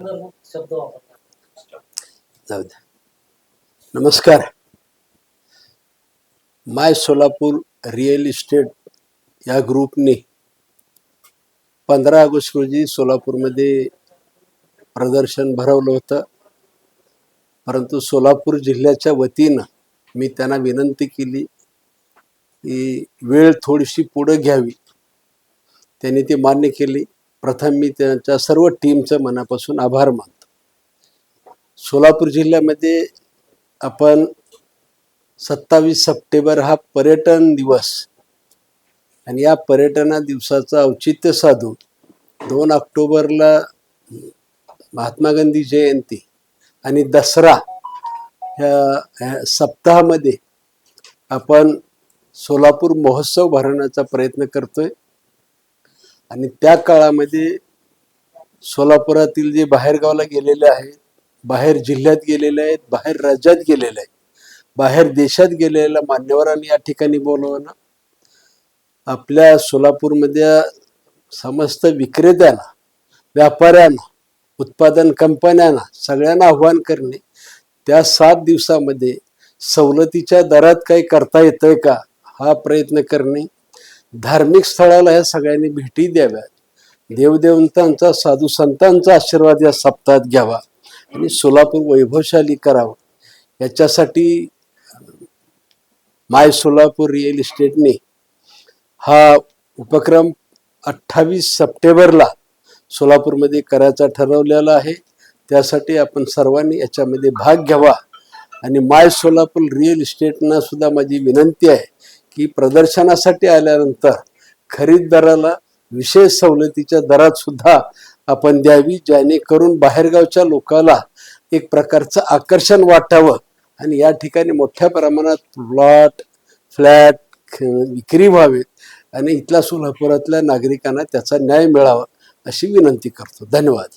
शब्द वापरतात. जाऊ द्या. नमस्कार. माय सोलापूर रिअल इस्टेट या ग्रुपने 15 ऑगस्ट रोजी सोलापूरमध्ये प्रदर्शन भरवलं होतं. परंतु सोलापूर जिल्ह्याच्या वतीनं मी त्यांना विनंती केली की वेळ थोडीशी पुढे घ्यावी. त्यांनी ते मान्य केली. प्रथम मी त्यांच्या सर्व टीमचं मनापासून आभार मानतो. सोलापूर जिल्ह्यामध्ये आपण 27 सप्टेंबर हा पर्यटन दिवस आणि या पर्यटना दिवसाचं औचित्य साधून 2 ऑक्टोबरला महात्मा गांधी जयंती आणि दसरा ह्या सप्ताहामध्ये आपण सोलापूर महोत्सव भरवण्याचा प्रयत्न करतोय. आणि त्या काळामध्ये सोलापुरातील जे बाहेरगावला गेलेले आहेत, बाहेर जिल्ह्यात गेलेले आहेत, बाहेर राज्यात गेलेले आहेत, बाहेर देशात गेलेल्या मान्यवरांनी या ठिकाणी बोलवणं, आपल्या सोलापूरमध्ये समस्त विक्रेत्यांना, व्यापाऱ्यांना, उत्पादन कंपन्यांना सगळ्यांना आव्हान करणे, त्या 7 दिवसामध्ये सवलतीच्या दरात काही करता येतंय का हा प्रयत्न करणे, धार्मिक स्थळाला ह्या सगळ्यांनी भेटी द्याव्यात, देवदेवतांचा साधू संतांचा आशीर्वाद या सप्ताहात घ्यावा आणि सोलापूर वैभवशाली करावं. याच्यासाठी माय सोलापूर रिअल इस्टेटने हा उपक्रम 28 सप्टेंबरला सोलापूरमध्ये करायचा ठरवलेला आहे. त्यासाठी आपण सर्वांनी याच्यामध्ये भाग घ्यावा. आणि माय सोलापूर रिअल इस्टेटना सुद्धा माझी विनंती आहे की प्रदर्शनासाठी आल्यानंतर खरीददाराला विशेष सवलतीच्या दरात सुद्धा आपण द्यावी, जेणेकरून बाहेरगावच्या लोकांना एक प्रकारचं आकर्षण वाटावं आणि या ठिकाणी मोठ्या प्रमाणात प्लॉट, फ्लॅट विक्री व्हावेत आणि इथल्या सोलापुरातल्या नागरिकांना त्याचा न्याय मिळावा अशी विनंती करतो. धन्यवाद.